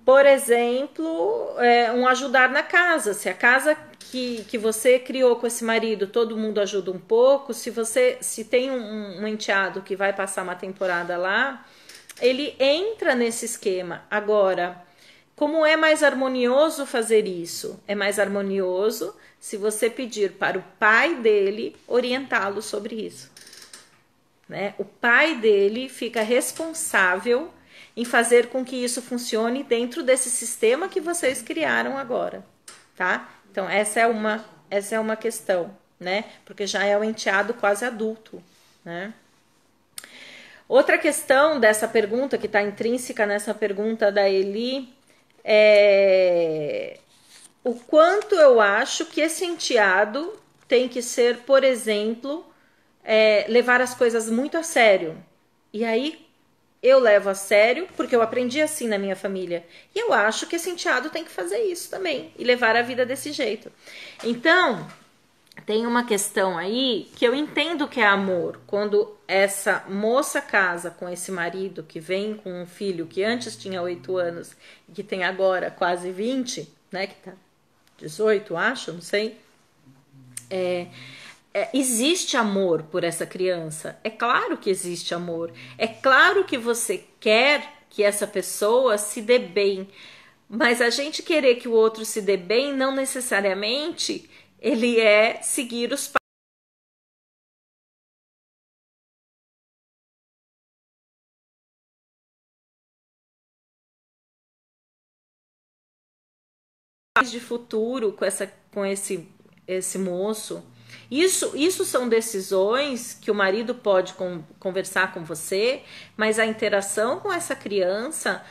Por exemplo, um ajudar na casa. Se a casa que você criou com esse marido, todo mundo ajuda um pouco. Se tem um enteado que vai passar uma temporada lá, ele entra nesse esquema. Agora, como é mais harmonioso fazer isso? É mais harmonioso se você pedir para o pai dele orientá-lo sobre isso, né? O pai dele fica responsável em fazer com que isso funcione dentro desse sistema que vocês criaram agora, tá? Então essa é uma questão, né? Porque já é um enteado quase adulto, né? Outra questão dessa pergunta que está intrínseca nessa pergunta da Eli o quanto eu acho que esse enteado tem que ser, por exemplo, levar as coisas muito a sério. E aí eu levo a sério porque eu aprendi assim na minha família. E eu acho que esse enteado tem que fazer isso também e levar a vida desse jeito. Então, tem uma questão aí que eu entendo que é amor. Quando essa moça casa com esse marido que vem com um filho que antes tinha 8 anos e que tem agora quase 20, né? Que tá 18, acho, não sei. Existe amor por essa criança. É claro que existe amor. É claro que você quer que essa pessoa se dê bem. Mas a gente querer que o outro se dê bem, não necessariamente ele é seguir os passos de futuro com esse moço. Isso são decisões que o marido pode conversar com você, mas a interação com essa criança,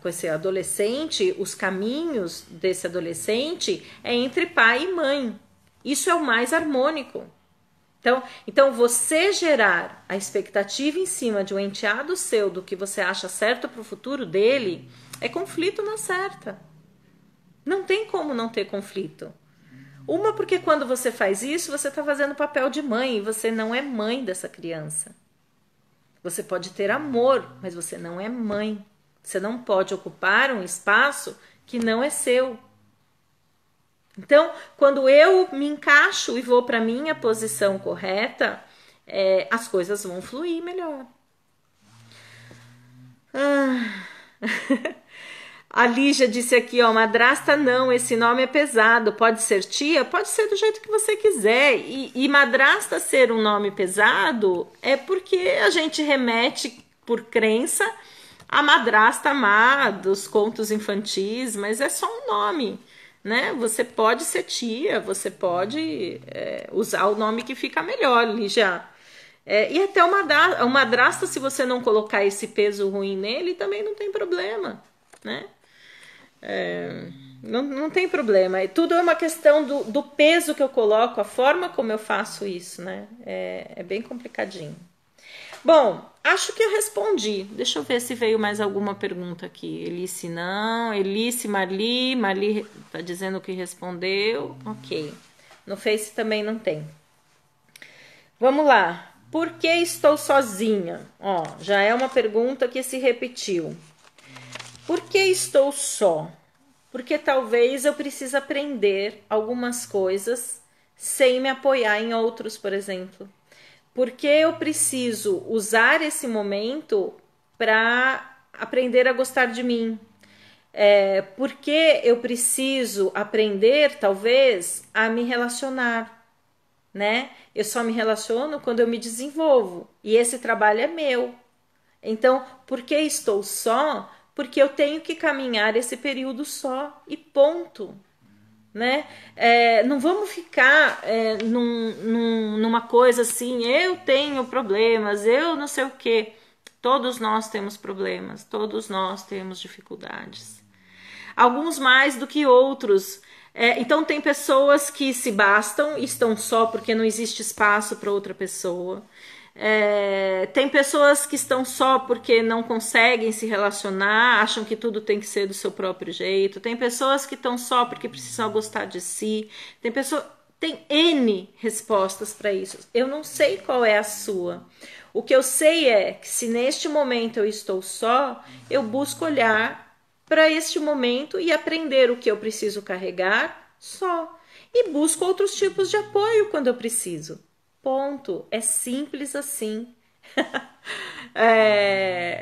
com esse adolescente, os caminhos desse adolescente é entre pai e mãe. Isso é o mais harmônico. Então você gerar a expectativa em cima de um enteado seu do que você acha certo para o futuro dele é conflito na certa. Não tem como não ter conflito. Uma, porque quando você faz isso, você está fazendo o papel de mãe e você não é mãe dessa criança. Você pode ter amor, mas você não é mãe. Você não pode ocupar um espaço que não é seu. Então, quando eu me encaixo e vou para a minha posição correta, as coisas vão fluir melhor. A Lígia disse aqui, ó, madrasta não, esse nome é pesado, pode ser tia? Pode ser do jeito que você quiser. E madrasta ser um nome pesado é porque a gente remete, por crença, a madrasta má dos contos infantis, mas é só um nome, né? Você pode ser tia, você pode usar o nome que fica melhor, Lígia. E até uma madrasta, se você não colocar esse peso ruim nele, também não tem problema, né? Não tem problema. Tudo é uma questão do peso que eu coloco, a forma como eu faço isso, né? É bem complicadinho. Bom, acho que eu respondi. Deixa eu ver se veio mais alguma pergunta aqui. Elice não. Elice, Marli. Marli tá dizendo que respondeu. Ok. No Face também não tem. Vamos lá. Por que estou sozinha? Ó, já é uma pergunta que se repetiu. Por que estou só? Porque talvez eu precise aprender algumas coisas sem me apoiar em outros, por exemplo. Porque eu preciso usar esse momento para aprender a gostar de mim. Porque eu preciso aprender, talvez, a me relacionar, né? Eu só me relaciono quando eu me desenvolvo. E esse trabalho é meu. Então, por que estou só? Porque eu tenho que caminhar esse período só e ponto. Né? Não vamos ficar numa coisa assim, eu tenho problemas, eu não sei o que. Todos nós temos problemas, todos nós temos dificuldades. Alguns mais do que outros. Então tem pessoas que se bastam e estão só porque não existe espaço para outra pessoa. Tem pessoas que estão só porque não conseguem se relacionar, acham que tudo tem que ser do seu próprio jeito. Tem pessoas que estão só porque precisam gostar de si. Tem N respostas para isso. Eu não sei qual é a sua. O que eu sei é que se neste momento eu estou só, eu busco olhar para este momento e aprender o que eu preciso carregar só. E busco outros tipos de apoio quando eu preciso. Ponto. É simples assim.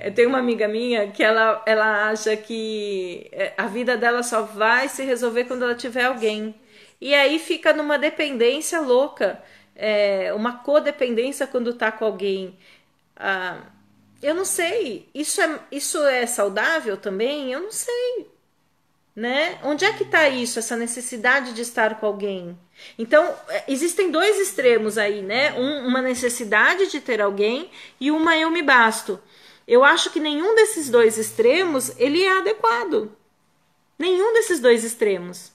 Eu tenho uma amiga minha que ela acha que a vida dela só vai se resolver quando ela tiver alguém. E aí fica numa dependência louca. Uma codependência quando tá com alguém. Eu não sei. Isso é saudável também? Eu não sei. Né? Onde é que está isso, essa necessidade de estar com alguém? Então, existem dois extremos aí, né? Uma necessidade de ter alguém e uma eu me basto. Eu acho que nenhum desses dois extremos, ele é adequado. Nenhum desses dois extremos.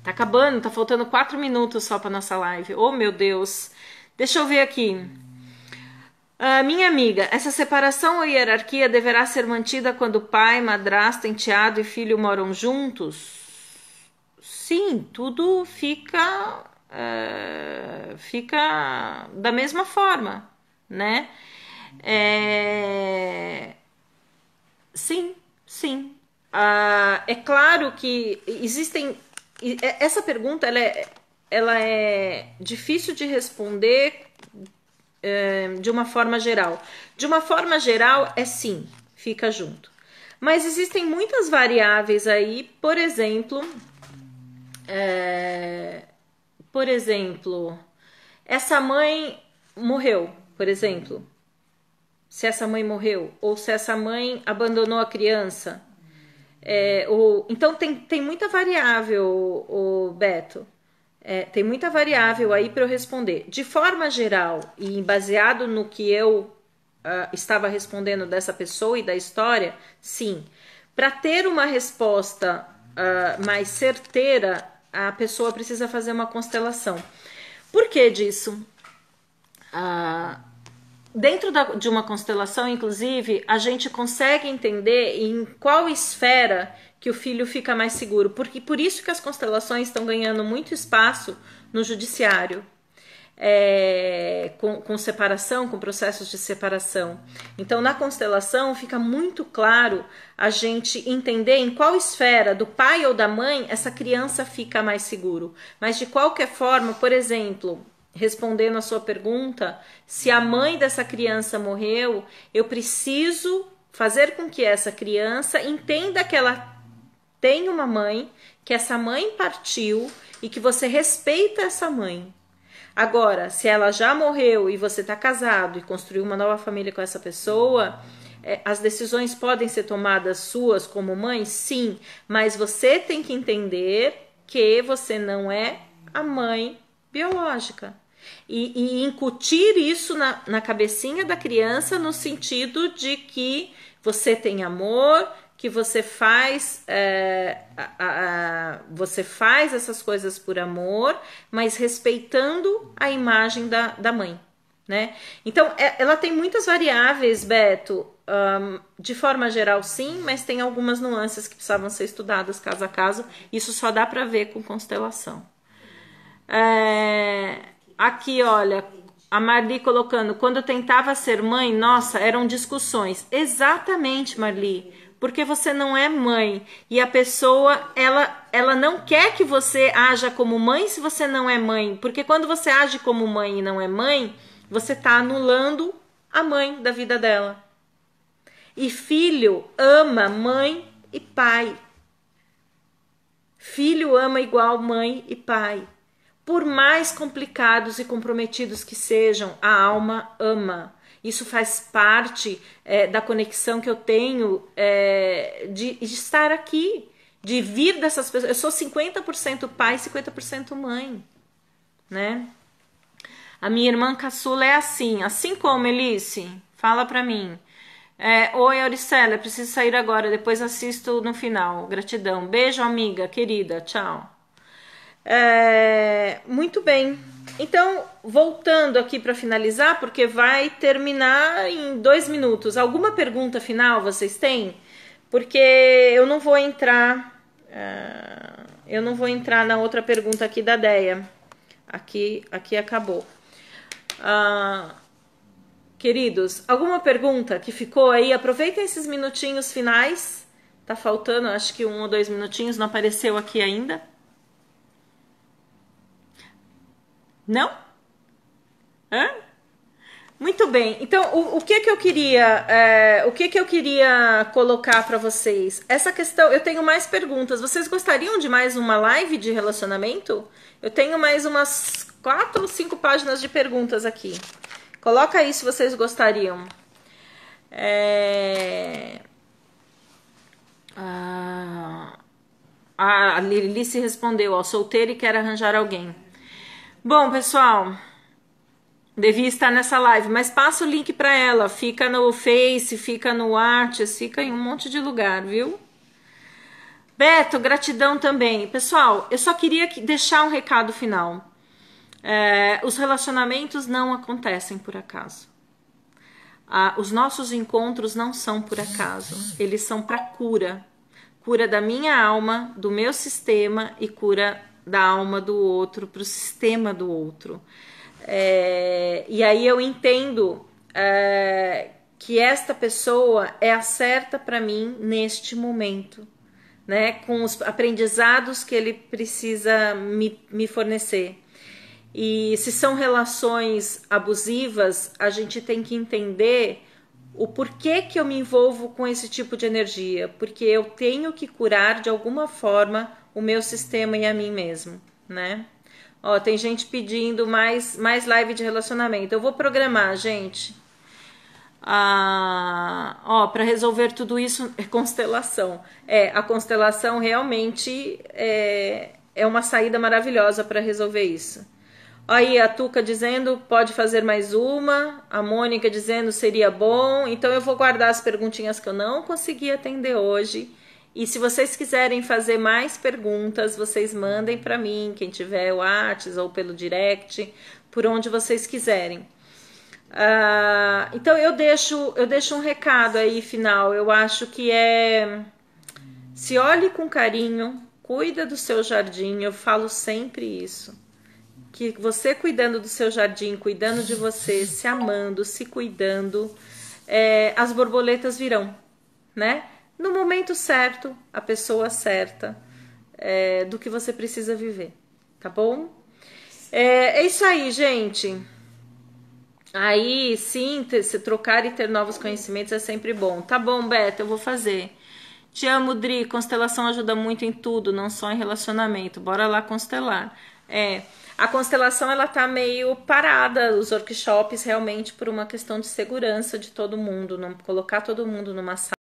Tá acabando, tá faltando 4 minutos só para nossa live. Oh, meu Deus. Deixa eu ver aqui. Minha amiga, essa separação ou hierarquia deverá ser mantida quando pai, madrasta, enteado e filho moram juntos? Sim, tudo fica da mesma forma, né? Sim. É claro que existem... Essa pergunta ela é difícil de responder de uma forma geral. De uma forma geral, sim, fica junto. Mas existem muitas variáveis aí, por exemplo, essa mãe morreu, por exemplo. Se essa mãe morreu, ou se essa mãe abandonou a criança. Então tem muita variável, Beto. Tem muita variável aí para eu responder. De forma geral e baseado no que eu estava respondendo dessa pessoa e da história, sim. Para ter uma resposta mais certeira, a pessoa precisa fazer uma constelação. Por que disso? Dentro de uma constelação, inclusive, a gente consegue entender em qual esfera que o filho fica mais seguro. Porque por isso que as constelações estão ganhando muito espaço no judiciário. Com separação, com processos de separação. Então, na constelação, fica muito claro a gente entender em qual esfera, do pai ou da mãe, essa criança fica mais seguro. Mas, de qualquer forma, por exemplo... Respondendo a sua pergunta, se a mãe dessa criança morreu, eu preciso fazer com que essa criança entenda que ela tem uma mãe, que essa mãe partiu e que você respeita essa mãe. Agora, se ela já morreu e você está casado e construiu uma nova família com essa pessoa, as decisões podem ser tomadas suas como mãe? Sim, mas você tem que entender que você não é a mãe biológica. E incutir isso na cabecinha da criança no sentido de que você tem amor, que você faz essas coisas por amor, mas respeitando a imagem da mãe. né? Então, ela tem muitas variáveis, Beto, de forma geral sim, mas tem algumas nuances que precisavam ser estudadas caso a caso. Isso só dá para ver com constelação. Aqui, olha, a Marli colocando, quando eu tentava ser mãe, nossa, eram discussões. Exatamente, Marli, porque você não é mãe e a pessoa, ela não quer que você haja como mãe se você não é mãe, porque quando você age como mãe e não é mãe, você está anulando a mãe da vida dela. E filho ama mãe e pai. Filho ama igual mãe e pai. Por mais complicados e comprometidos que sejam, a alma ama. Isso faz parte da conexão que eu tenho de estar aqui, de vir dessas pessoas. Eu sou 50% pai, 50% mãe, né? A minha irmã caçula é assim como, Elice? Fala pra mim. Oi, Auricela, preciso sair agora, depois assisto no final. Gratidão. Beijo, amiga, querida. Tchau. Muito bem. Então, voltando aqui para finalizar, porque vai terminar em 2 minutos. Alguma pergunta final vocês têm? Porque eu não vou entrar. Eu não vou entrar na outra pergunta aqui da Deia. Aqui acabou. Queridos, alguma pergunta que ficou aí? Aproveitem esses minutinhos finais. Tá faltando, acho que 1 ou 2 minutinhos, não apareceu aqui ainda. Não? Muito bem. Então, o que eu queria colocar para vocês? Essa questão, eu tenho mais perguntas. Vocês gostariam de mais uma live de relacionamento? Eu tenho mais umas 4 ou 5 páginas de perguntas aqui. Coloca aí se vocês gostariam. A Lilice respondeu, ó, solteira e quer arranjar alguém. Bom, pessoal, devia estar nessa live, mas passa o link para ela. Fica no Face, fica no Whats, fica em um monte de lugar, viu? Beto, gratidão também. Pessoal, eu só queria deixar um recado final. Os relacionamentos não acontecem por acaso. Os nossos encontros não são por acaso. Eles são para cura. Cura da minha alma, do meu sistema e cura da alma do outro para o sistema do outro. E aí eu entendo que esta pessoa é a certa para mim neste momento, né? Com os aprendizados que ele precisa me fornecer. E se são relações abusivas, a gente tem que entender o porquê que eu me envolvo com esse tipo de energia, porque eu tenho que curar de alguma forma o meu sistema e a mim mesmo, né? Ó, tem gente pedindo mais live de relacionamento. Eu vou programar, gente. Para resolver tudo isso é constelação. A constelação realmente é uma saída maravilhosa para resolver isso. Aí a Tuca dizendo pode fazer mais uma, a Mônica dizendo seria bom. Então eu vou guardar as perguntinhas que eu não consegui atender hoje. E se vocês quiserem fazer mais perguntas, vocês mandem para mim, quem tiver o WhatsApp ou pelo direct, por onde vocês quiserem. Então eu deixo um recado aí final. Eu acho que se olhe com carinho, cuida do seu jardim. Eu falo sempre isso. Que você cuidando do seu jardim, cuidando de você, se amando, se cuidando, as borboletas virão, né? No momento certo, a pessoa certa do que você precisa viver, tá bom? É isso aí, gente. Aí, sim, se trocar e ter novos conhecimentos é sempre bom. Tá bom, Beto, eu vou fazer. Te amo, Dri. Constelação ajuda muito em tudo, não só em relacionamento. Bora lá constelar. A constelação, ela tá meio parada, os workshops, realmente, por uma questão de segurança de todo mundo. Não colocar todo mundo numa sala